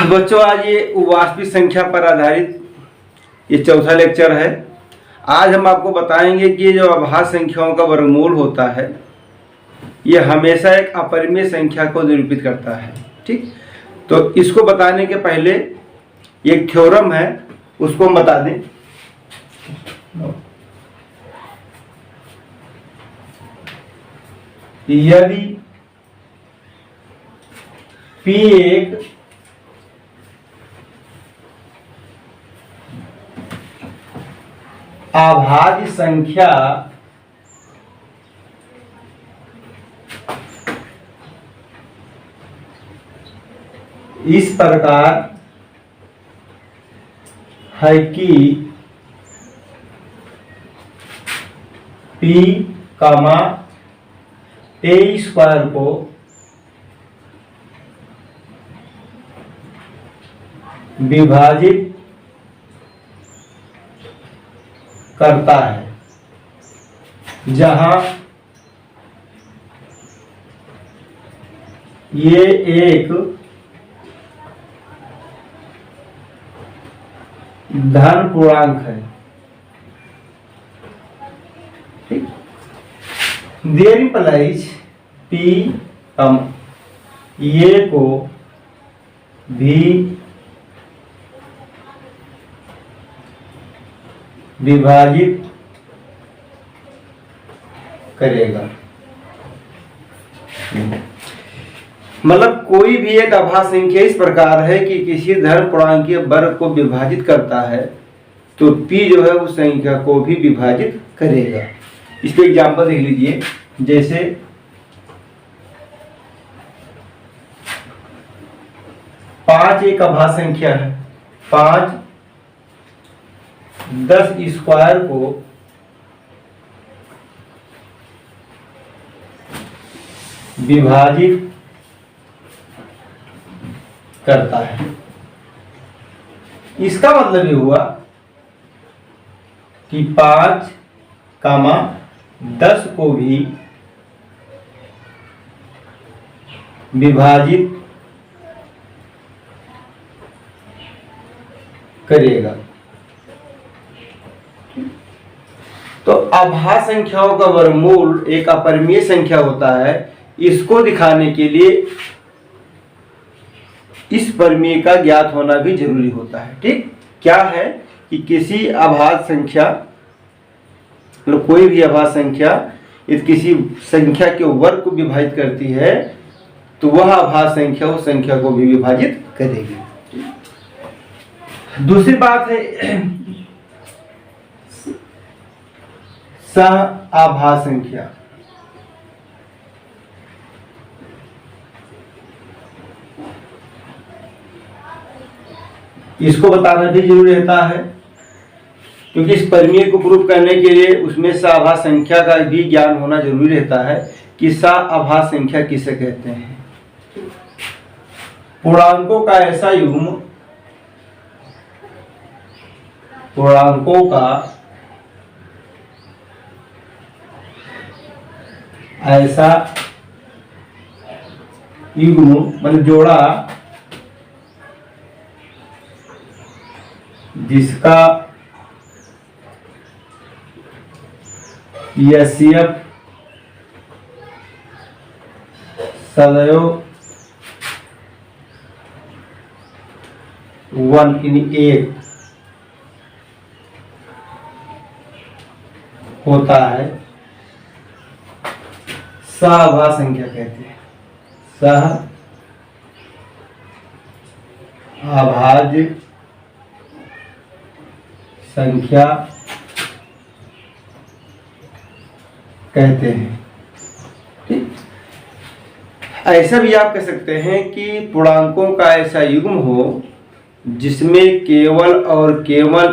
बच्चों, आज ये वास्तविक संख्या पर आधारित ये चौथा लेक्चर है। आज हम आपको बताएंगे कि जो अभाज्य संख्याओं का वर्गमूल होता है ये हमेशा एक अपरिमेय संख्या को निरूपित करता है। ठीक, तो इसको बताने के पहले एक थ्योरम है, उसको हम बता दें। यदि P एक अभाज्य संख्या इस प्रकार है कि P, a स्क्वायर को विभाजित करता है, जहां ये एक धन पूर्णांक है। ठीक, देयर इम्प्लाइज P ये को भी विभाजित करेगा। मतलब कोई भी एक अभाज्य संख्या इस प्रकार है कि किसी धन पूर्णांकीय वर्ग को विभाजित करता है तो P जो है उस संख्या को भी विभाजित करेगा। इस पे एग्जाम्पल देख लीजिए। जैसे 5 एक अभाज्य संख्या है। 5 10 स्क्वायर को विभाजित करता है। इसका मतलब ये हुआ कि 5, 10 को भी विभाजित करेगा। तो अभाज्य संख्याओं का वर्गमूल एक अपरिमेय संख्या होता है। इसको दिखाने के लिए इस परिमेय का ज्ञात होना भी जरूरी होता है। ठीक, क्या है कि किसी अभाज्य संख्या, मतलब कोई भी अभाज्य संख्या यदि किसी संख्या के वर्ग को विभाजित करती है तो वह अभाज्य संख्या उस संख्या को भी विभाजित करेगी। दूसरी बात है सह अभाज्य संख्या। इसको बताना भी जरूरी रहता है क्योंकि इस परिमेय को प्रूव करने के लिए उसमें सह संख्या का भी ज्ञान होना जरूरी रहता है कि सह अभाज्य संख्या किसे कहते हैं। पूर्णांकों का ऐसा युग्म, पूर्णांकों का ऐसा युग्म मतलब जोड़ा जिसका HCF सदैव 1/8 होता है, सहअभाज्य संख्या कहते हैं। सहअभाज्य संख्या कहते हैं। ठीक, ऐसा भी आप कह सकते हैं कि पूर्णांकों का ऐसा युग्म हो जिसमें केवल और केवल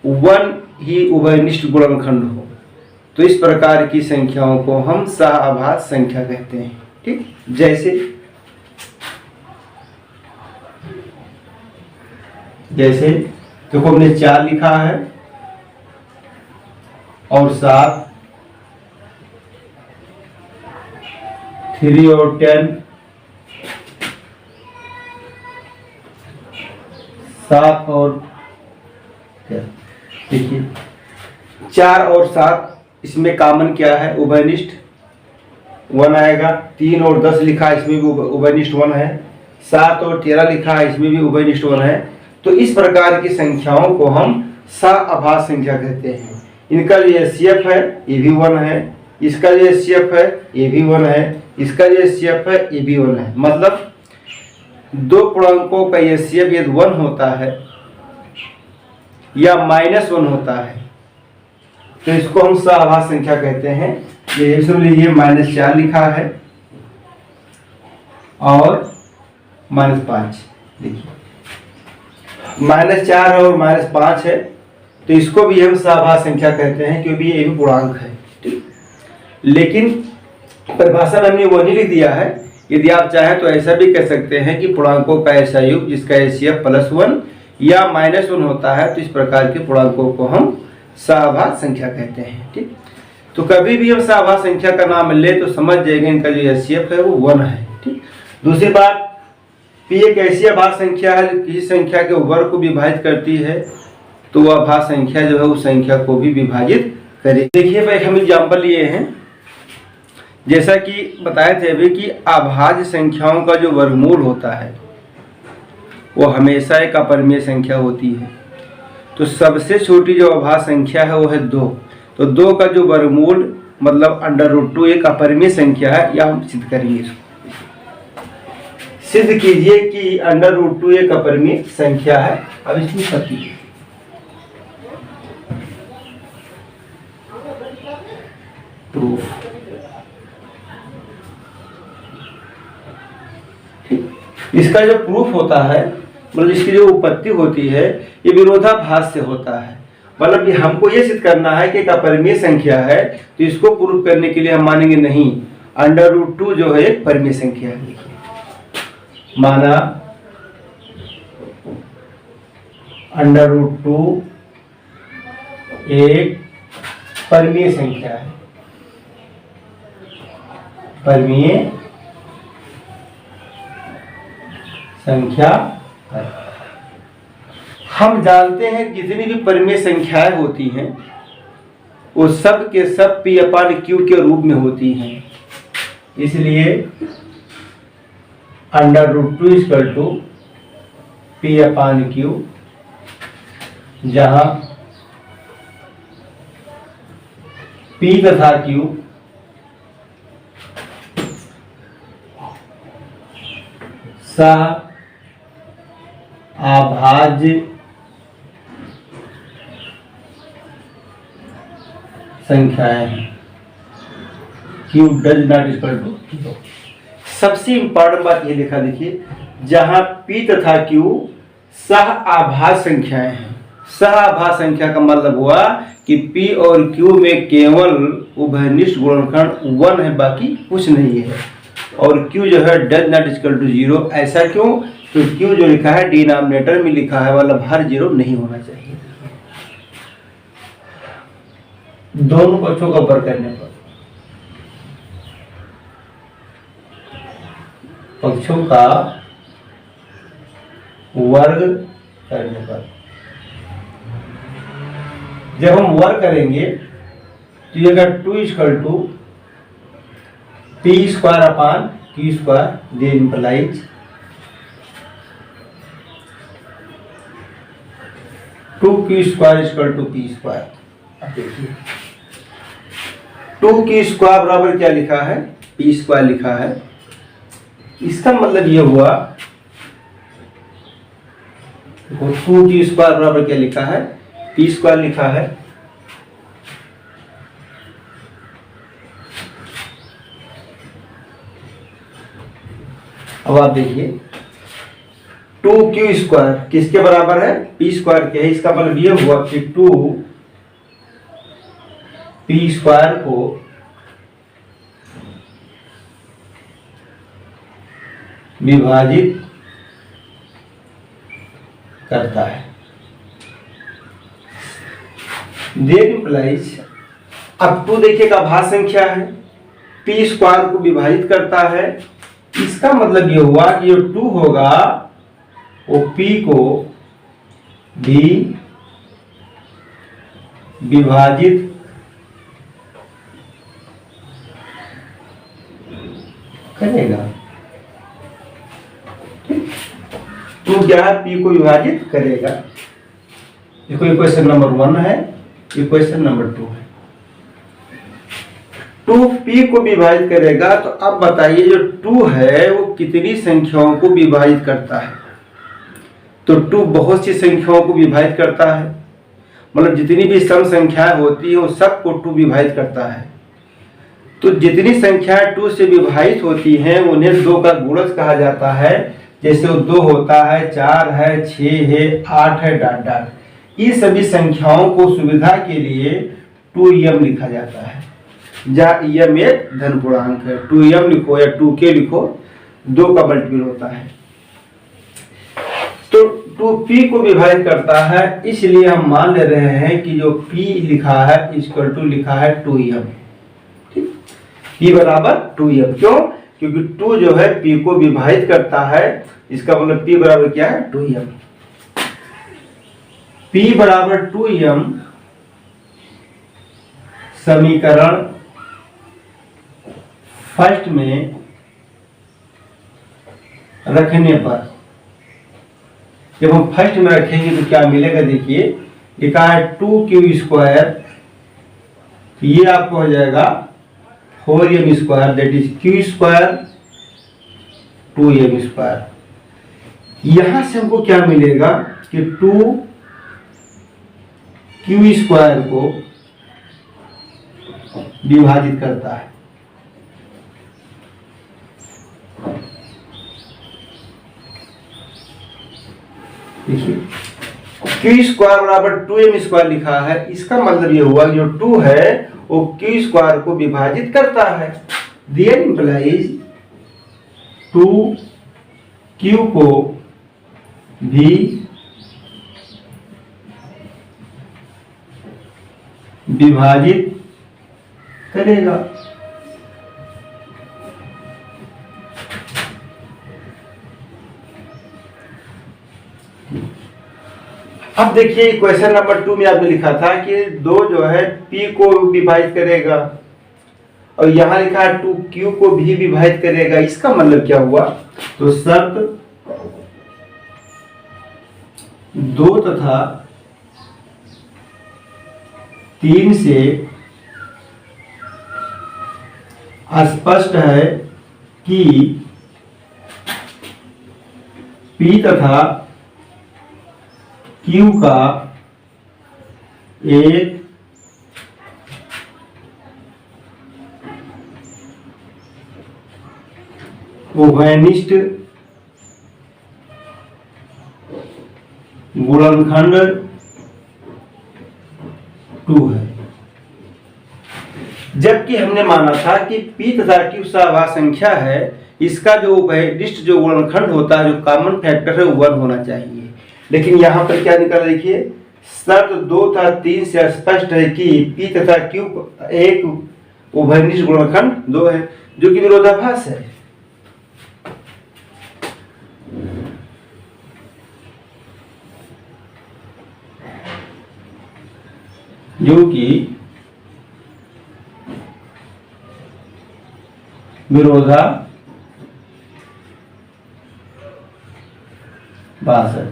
1 ही उभयनिष्ठ गुणनखंड हो, तो इस प्रकार की संख्याओं को हम सहअभाज्य संख्या कहते हैं। ठीक, जैसे देखो हमने 4 लिखा है और 7, 3 और 10, 7 और देखिए 4 और 7 इसमें कॉमन क्या है, उभयनिष्ठ 1 आएगा। 3 और 10 लिखा है, इसमें भी उभयनिष्ठ 1 है। 7 और 13 लिखा है, इसमें भी उभयनिष्ठ 1 है। तो इस प्रकार की संख्याओं को हम सह-आभाज्य संख्या कहते हैं। इनका जो एचसीएफ है ये भी 1 है, इसका जो एचसीएफ है ये भी 1 है, इसका जो एचसीएफ है ये भी 1 है। मतलब दो पूर्णांकों का एचसीएफ यदि 1 होता है या -1 होता है तो इसको हम सह-आभाज्य संख्या कहते हैं। ये इसलिए -4 लिखा है और -5। देखिए -4 और -5 है तो इसको भी हम सह-आभाज्य संख्या कहते हैं क्योंकि ये भी पूर्णांक है। ठीक, लेकिन परिभाषा में हमने वो नहीं लिख दिया है। यदि आप चाहें तो ऐसा भी कह सकते हैं कि पूर्णांकों का ऐसा योग जिसका एचसीएफ +1 या -1 होता है तो इस प्रकार के पूर्णांकों को हम सह-आभाज्य संख्या कहते हैं। ठीक, तो कभी भी हम सह-आभाज्य संख्या का नाम ले तो समझ जाएंगे इनका जो एचसीएफ है वो 1 है। ठीक, दूसरी बात, पी एक ऐसी अभाज्य संख्या है जो किसी संख्या के वर्ग को विभाजित करती है तो वह अभाज्य संख्या जो है उस संख्या को भी विभाजित करे। देखिए भाई हम एग्जाम्पल लिए हैं, जैसा कि बताए थे अभी कि अभाज्य संख्याओं का जो वर्गमूल होता है वो हमेशा एक अपरिमेय संख्या होती है। तो सबसे छोटी जो अभाज्य संख्या है वो है 2। तो 2 का जो वर्गमूल मतलब √2 एक अपरिमेय संख्या है, या हम सिद्ध करेंगे। इसको सिद्ध कीजिए कि √2 एक अपरिमेय संख्या है। अब इसकी शक्ति प्रूफ। इसका जो प्रूफ होता है मतलब इसकी जो उत्पत्ति होती है ये विरोधाभास से होता है। मतलब कि हमको ये सिद्ध करना है कि एक अपरिमेय संख्या है तो इसको प्रूफ करने के लिए हम मानेंगे नहीं √2 जो है एक परिमेय संख्या है। माना √2 एक परिमेय संख्या है, परिमेय संख्या है। हम जानते हैं जितनी भी परिमेय संख्याएं होती हैं वो सब के सब P/Q के रूप में होती हैं। इसलिए √2 P/Q, जहां P तथा Q सह-आभाज्य संख्याएं हैं। Q does not equal to 0। सबसे इंपॉर्टेंट बात ये लिखा, देखिए जहां P तथा Q सह-आभाज्य संख्याएं हैं। सह-आभाज्य संख्या का मतलब हुआ कि P और Q में केवल उभयनिष्ठ गुणनखंड 1 है, बाकी कुछ नहीं है। और Q जो है डज नॉट इक्वल टू 0। ऐसा क्यों? तो Q जो लिखा है डिनोमिनेटर में लिखा है, मतलब हर 0 नहीं होना चाहिए। दोनों पक्षों का वर्ग करने पर, पक्षों का वर्ग करने पर, जब हम वर्ग करेंगे तो ये अगर 2 = P² / Q², दे इम्प्लाइज 2Q² = P²। अब देखिए 2Q² बराबर क्या लिखा है? P² लिखा है। इसका मतलब ये हुआ 2Q² बराबर क्या लिखा है? P² लिखा है। अब आप देखिए 2Q² किसके बराबर है? P² के है। इसका मतलब ये हुआ कि 2P² को विभाजित करता है। देन इम्प्लाइज, अब 2 देखिए का अभाज्य संख्या है, P² को विभाजित करता है। इसका मतलब ये हुआ कि जो 2 होगा वो P को भी विभाजित करेगा। टू क्या है? पी को विभाजित करेगा। ये कोई क्वेश्चन नंबर 1 है, ये क्वेश्चन नंबर 2 है। टू पी को विभाजित करेगा, तो अब बताइए जो टू है वो कितनी संख्याओं को विभाजित करता है? तो टू बहुत सी संख्याओं को विभाजित करता है, मतलब जितनी भी सम संख्याएं होती है वो सबको टू विभाजित करता है। तो जितनी संख्याएं टू से विभाजित होती हैं उन्हें 2 का गुणज कहा जाता है। जैसे वो 2 होता है, 4 है, 6 है, 8 है, डॉट डॉट। ये सभी संख्याओं को सुविधा के लिए 2m लिखा जाता है, जहाँ m एक धन पूर्णांक है। 2m लिखो या 2k लिखो, 2 का मल्टीपल होता है। तो 2p को विभाजित करता है, इसलिए हम मान ले रहे हैं कि जो p लिखा है इक्वल टू लिखा है 2m। ठीक, p बराबर 2m। क्यों? क्योंकि 2 जो है p को विभाजित करता है, इसका मतलब p बराबर क्या है? 2m। p बराबर 2m समीकरण फर्स्ट में रखने पर, जब हम फर्स्ट में रखेंगे तो क्या मिलेगा? देखिए लिखा है 2q², ये आपको हो जाएगा 4m², that is q², 2m²। यहां से हमको क्या मिलेगा कि 2q² को विभाजित करता है। देखिए q² बराबर 2m² लिखा है, इसका मतलब ये हुआ जो 2 है वो q² को विभाजित करता है। देयर इंप्लाइज 2q को भी विभाजित करेगा। अब देखिए क्वेश्चन नंबर 2 में आपने लिखा था कि 2 जो है p को विभाजित करेगा, और यहां लिखा है 2q को भी विभाजित करेगा। इसका मतलब क्या हुआ? तो शर्त 2 तथा 3 से स्पष्ट है कि p तथा q का एक उभयनिष्ठ गुणनखंड 2 है। जबकि हमने माना था कि p तथा q सहाभाज्य संख्या है, इसका जो उभयनिष्ठ जो गुणनखंड होता है, जो कॉमन फैक्टर है, वो 1 होना चाहिए। लेकिन यहाँ पर क्या निकला? देखिए शर्त 2 तथा 3 से स्पष्ट है कि p तथा q एक उभयनिष्ठ गुणनखंड 2 है, जो कि विरोधाभास है। जो कि विरोधाभास है।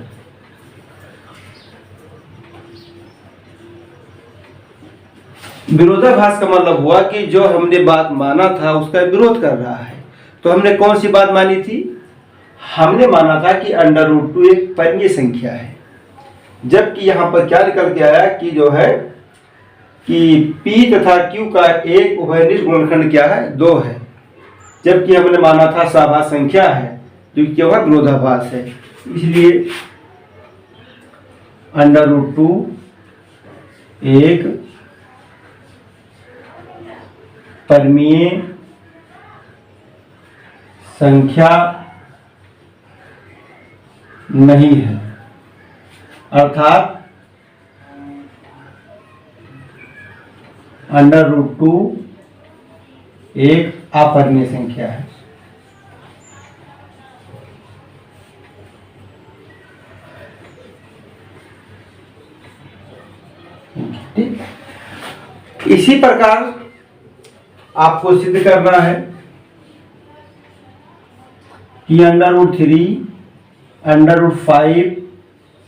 विरोधाभास का मतलब हुआ कि जो हमने बात माना था उसका विरोध कर रहा है। तो हमने कौन सी बात मानी थी? हमने माना था कि √2 एक परिमेय संख्या है, जबकि यहां पर क्या निकल के आया कि जो है कि p तथा q का एक उभयनिष्ठ गुणनखंड क्या है? 2 है, जबकि हमने माना था सहाभाज्य संख्या है, जो कि क्या हुआ? विरोधाभास है। इसलिए √2 एक परिमेय संख्या नहीं है, अर्थात √2 एक अपरिमेय संख्या है। ठीक, इसी प्रकार आपको सिद्ध करना है कि √3, √5,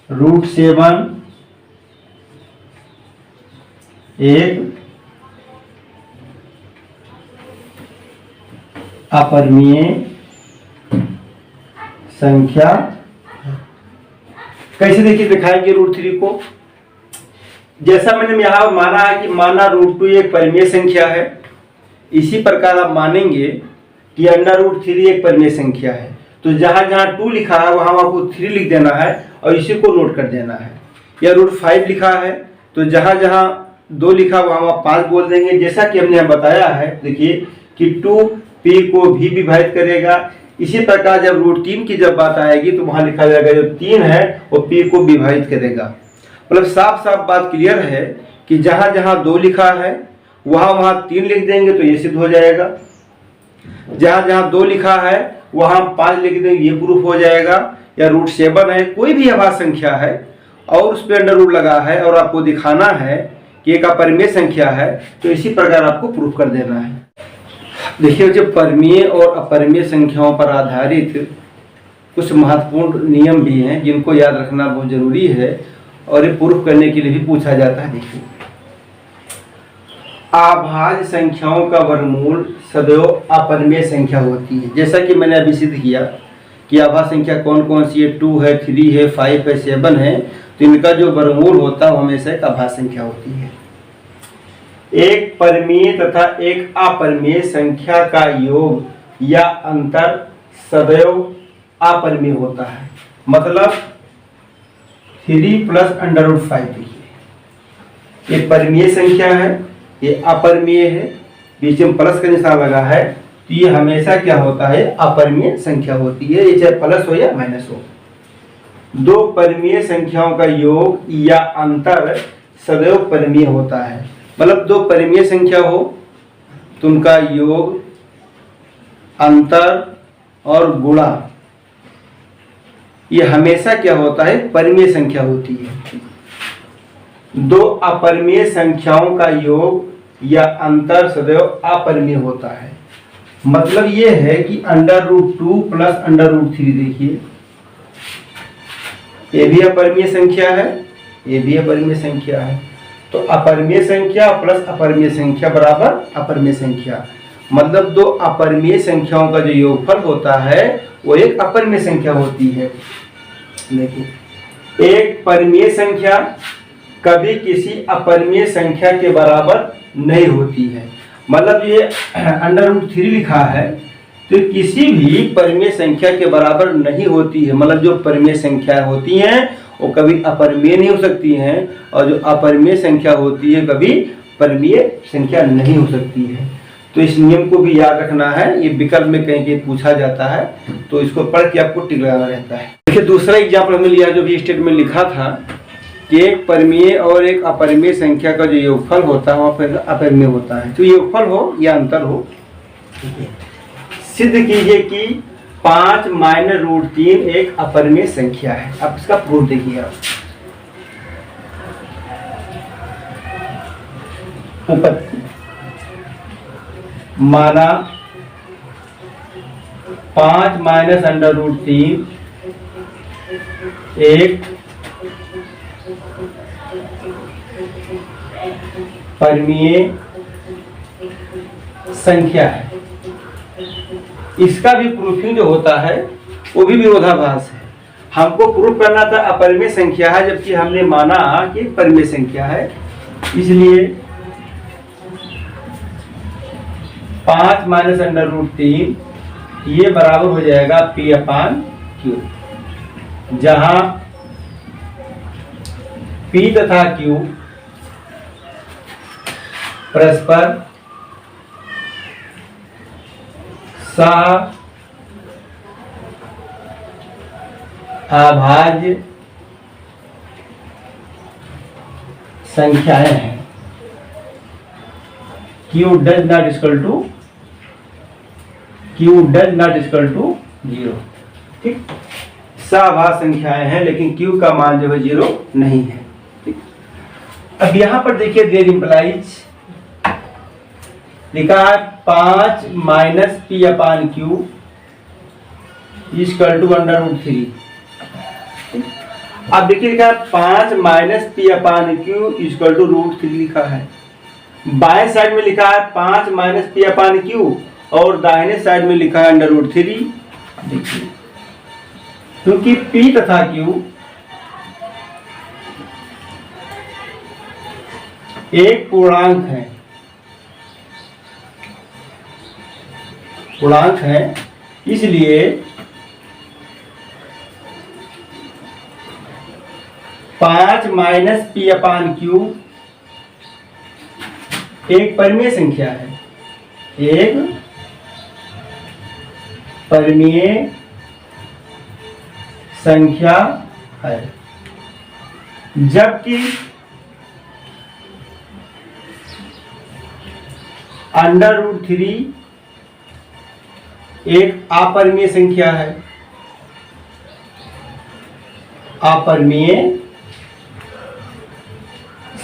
√7 एक अपरिमेय संख्या। कैसे देखिए दिखाएंगे √3 को? जैसा मैंने यहां माना है कि माना √2 एक परिमेय संख्या है, इसी प्रकार आप मानेंगे कि √3 एक परिमेय संख्या है। तो जहां जहां 2 लिखा है वहां आपको 3 लिख देना है और इसी को नोट कर देना है। या √5 लिखा है तो जहां जहां 2 लिखा वहां आप 5 बोल देंगे। जैसा कि हमने बताया है देखिए कि 2 p को भी विभाजित करेगा। इसी प्रकार जब √3 की जब बात आएगी तो वहां लिखा जाएगा जो 3 है वो p को विभाजित करेगा। मतलब साफ साफ बात क्लियर है कि जहां जहां 2 लिखा है वहां वहां 3 लिख देंगे तो ये सिद्ध हो जाएगा। जहां जहां 2 लिखा है वहां 5 लिख देंगे, ये प्रूफ हो जाएगा। या √7 है, कोई भी अभाज्य संख्या है और उस पर √ लगा है और आपको दिखाना है कि एक अपरिमेय संख्या है, तो इसी प्रकार आपको प्रूफ कर देना है। देखिए जो परिमेय और अपरिमेय संख्याओं पर आधारित कुछ महत्वपूर्ण नियम भी हैं जिनको याद रखना बहुत जरूरी है और ये प्रूफ करने के लिए भी पूछा जाता है। देखिए अभाज्य संख्याओं का वर्गमूल सदैव अपरिमेय संख्या होती है। जैसा कि मैंने अभी सिद्ध किया कि अभाज्य संख्या कौन कौन सी है, 2 है, 3 है, 5 है, 7 है, तो इनका जो वर्गमूल होता है वो हमेशा एक अभाज्य संख्या होती है। एक परिमेय तथा एक अपरिमेय संख्या का योग या अंतर सदैव अपरिमेय होता है। मतलब 3 + √5 देखिए, ये परिमेय संख्या है, ये अपरिमेय है, बीच में प्लस का निशान लगा है, तो ये हमेशा क्या होता है, अपरिमेय संख्या होती है। ये चाहे प्लस हो या माइनस हो। 2 परिमेय संख्याओं का योग या अंतर सदैव परिमेय होता है। मतलब 2 परिमेय संख्या हो तो उनका योग, अंतर और गुणा ये हमेशा क्या होता है, परिमेय संख्या होती है। 2 अपरिमेय संख्याओं का योग या अंतर सदैव अपरिमेय होता है। मतलब ये है कि √2 + √3 देखिए, ये भी अपरिमेय संख्या है, ये भी अपरिमेय संख्या है। तो अपरिमेय संख्या प्लस अपरिमेय संख्या बराबर अपरिमेय संख्या। मतलब 2 अपरिमेय संख्याओं का जो योगफल होता है वो एक अपरिमेय संख्या होती है। देखिए एक परिमेय संख्या कभी किसी अपरिमेय संख्या के बराबर नहीं होती है। मतलब ये √3 लिखा है तो किसी भी परिमेय संख्या के बराबर नहीं होती है। मतलब जो परिमेय संख्या होती हैं वो कभी अपरिमेय नहीं हो सकती हैं और जो अपरिमेय संख्या होती है कभी परिमेय संख्या नहीं हो सकती है। तो इस नियम को भी याद रखना है, ये विकल्प में कहीं कहीं पूछा जाता है तो इसको पढ़ के आपको टिक लगाना रहता है। देखिए दूसरा एग्जाम्पल हमने लिया जो भी स्टेटमेंट लिखा था कि एक परिमेय और एक अपरिमेय संख्या का जो योगफल होता है वहाँ पर अपरिमेय होता है। तो योगफल हो या अंतर हो, सिद्ध कीजिए कि 5 - √3 एक अपरिमेय संख्या है। अब इसका प्रूफ देखिए आप। ऊपर माना 5 - √3 एक परिमेय संख्या है। इसका भी प्रूफिंग जो होता है वो भी विरोधाभास है। हमको प्रूफ करना था अपरिमेय संख्या है जबकि हमने माना कि परिमेय संख्या है। इसलिए 5 - √3 ये बराबर हो जाएगा P/Q, जहां P तथा Q परस्पर अभाज्य संख्याएं हैं। Q does not equal to 0। ठीक, सभाज्य संख्याएं हैं लेकिन Q का मान जो है 0 नहीं है। ठीक, अब यहां पर देखिए देयर इंप्लाइज लिखा है 5 minus p upon q equal to √3। अब देखिए लिखा है 5 minus p upon q equal to √3 लिखा है। बाएं साइड में लिखा है 5 माइनस पी अपान क्यू और दाहिने साइड में लिखा है √3। देखिए क्योंकि P तथा Q एक पूर्णांक है, इसलिए 5 माइनस पी अपान क्यू एक परिमेय संख्या है, एक परिमेय संख्या है, जबकि √3 एक अपरिमेय संख्या है, अपरिमेय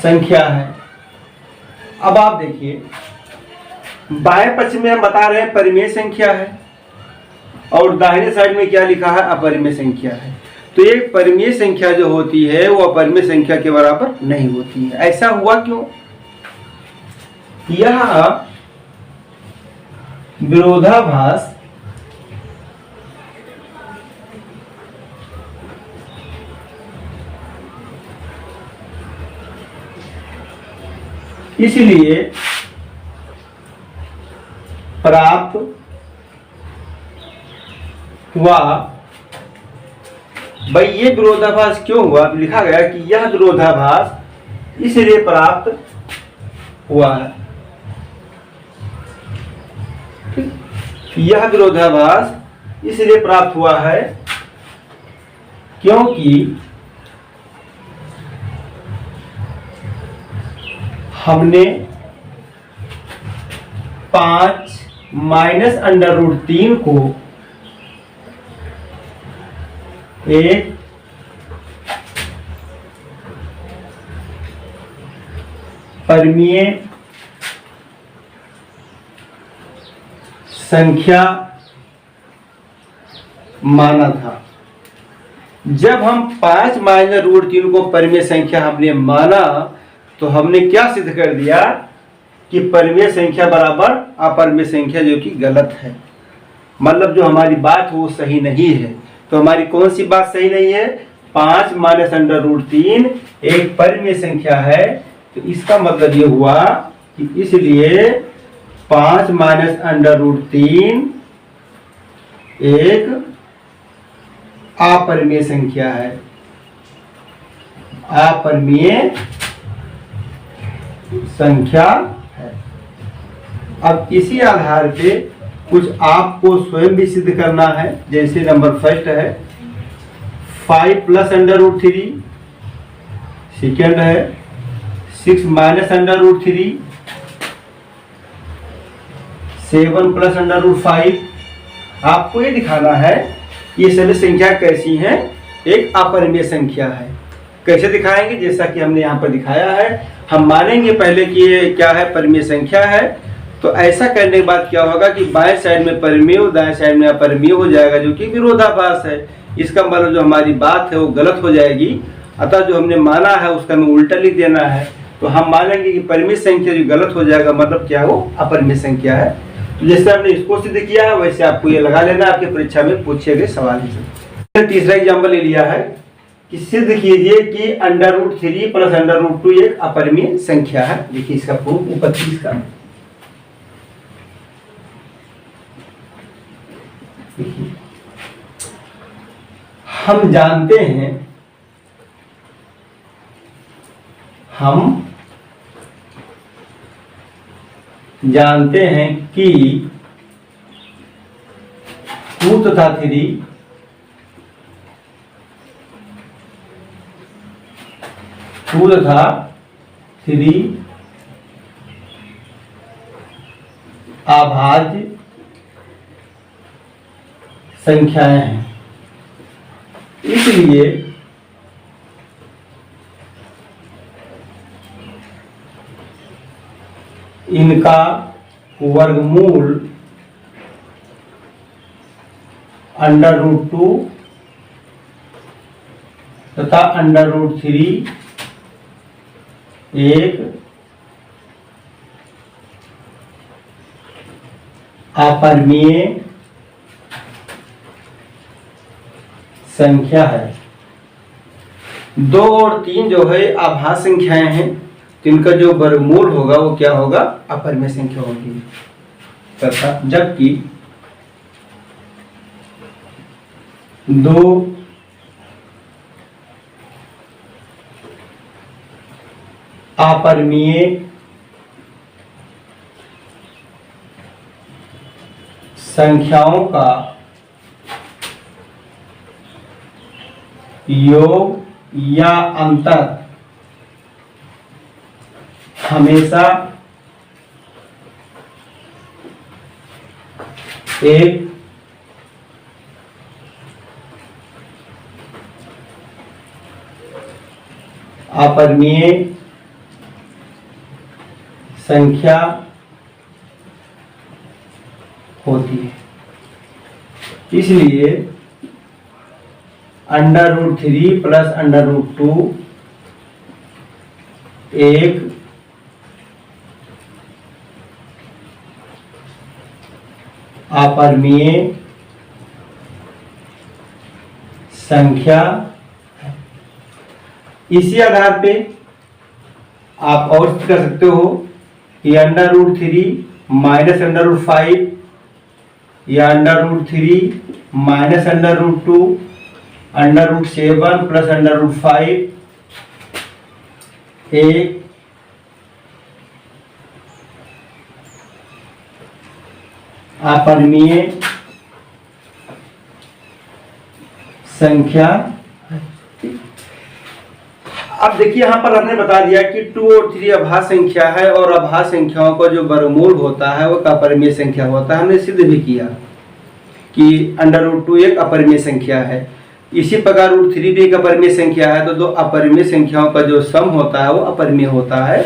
संख्या है। अब आप देखिए बाएं पक्ष में हम बता रहे हैं परिमेय संख्या है और दाहिने साइड में क्या लिखा है, अपरिमेय संख्या है। तो एक परिमेय संख्या जो होती है वो अपरिमेय संख्या के बराबर नहीं होती है। ऐसा हुआ क्यों? यह विरोधाभास इसलिए प्राप्त हुआ। भाई ये विरोधाभास क्यों हुआ? लिखा गया कि यह विरोधाभास इसलिए प्राप्त हुआ है, यह विरोधाभास इसलिए प्राप्त हुआ है क्योंकि हमने 5 माइनस √3 को एक परिमेय संख्या माना था। जब हम 5 माइनस √3 को परिमेय संख्या हमने माना तो हमने क्या सिद्ध कर दिया कि परिमेय संख्या बराबर अपरिमेय संख्या, जो कि गलत है। मतलब जो हमारी बात हो वो सही नहीं है। तो हमारी कौन सी बात सही नहीं है? 5 माइनस √3 एक परिमेय संख्या है, तो इसका मतलब ये हुआ कि इसलिए 5 माइनस √3 एक अपरिमेय संख्या है, अपरिमेय संख्या है। अब इसी आधार पे कुछ आपको स्वयं भी सिद्ध करना है। जैसे नंबर फर्स्ट है 5 प्लस √3, सेकेंड है 6 माइनस √3, 7 प्लस √5। आपको ये दिखाना है ये सभी संख्या कैसी हैं, एक अपरिमेय संख्या है। कैसे दिखाएंगे? जैसा कि हमने यहाँ पर दिखाया है। हम मानेंगे पहले कि ये क्या है, परिमेय संख्या है। तो ऐसा करने के बाद क्या होगा कि बाएं साइड में परिमेय और दाएं साइड में अपरिमेय हो जाएगा, जो कि विरोधाभास है। इसका मतलब जो हमारी बात है वो गलत हो जाएगी। अतः जो हमने माना है उसका हमें उल्टा लिख देना है। तो हम मानेंगे कि परिमेय संख्या जो गलत हो जाएगा, मतलब क्या वो अपरिमेय संख्या है। तो जैसे हमने इसको सिद्ध किया है वैसे आपको ये लगा लेना, आपके परीक्षा में पूछे गए सवाल है। तीसरा एग्जाम्पल ले लिया है कि सिद्ध कीजिए कि √3 प्लस √2 एक अपरिमेय संख्या है। देखिए इसका प्रूफ ऊपर 30 का। हम जानते हैं कि 2 तथा 3 अभाज्य संख्याएं हैं। इसलिए इनका वर्गमूल √2 तथा √3 एक अपरिमेय संख्या है। 2 और 3 जो है आभास संख्याएं हैं, जिनका जो वर्गमूल होगा वो क्या होगा, अपरिमेय संख्या होगी। तथा जबकि 2 अपरिमेय संख्याओं का योग या अंतर हमेशा एक अपरिमेय संख्या होती है। इसलिए √3 प्लस √2 एक अपरिमेय संख्या है। इसी आधार पे आप और कर सकते हो कि √3 माइनस √5 या √3 माइनस √2 √7 प्लस √5 एक अपरिमेय संख्या। अब देखिए यहाँ पर हमने बता दिया कि 2 और 3 अभाज्य संख्या है और अभाज्य संख्याओं का जो वर्गमूल होता है वो अपरिमेय संख्या होता है। हमने सिद्ध भी किया कि √2 एक अपरिमेय संख्या है। इसी प्रकार √3 भी एक अपरिमेय संख्या है। तो 2 अपरिमेय संख्याओं का जो सम होता है वो अपरिमेय होता है।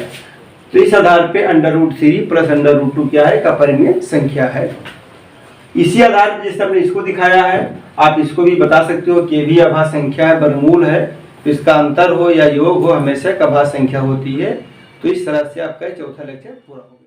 तो इस आधार पे √3 प्लस √2 क्या है, एक अपरिमेय संख्या है। इसी आधार पर जैसे हमने इसको दिखाया है, आप इसको भी बता सकते हो कि भी अभाज्य संख्या है, वर्गमूल है, तो इसका अंतर हो या योग हो हमेशा एक अभाज्य संख्या होती है। तो इस तरह से आपका चौथा लेक्चर पूरा हो गया।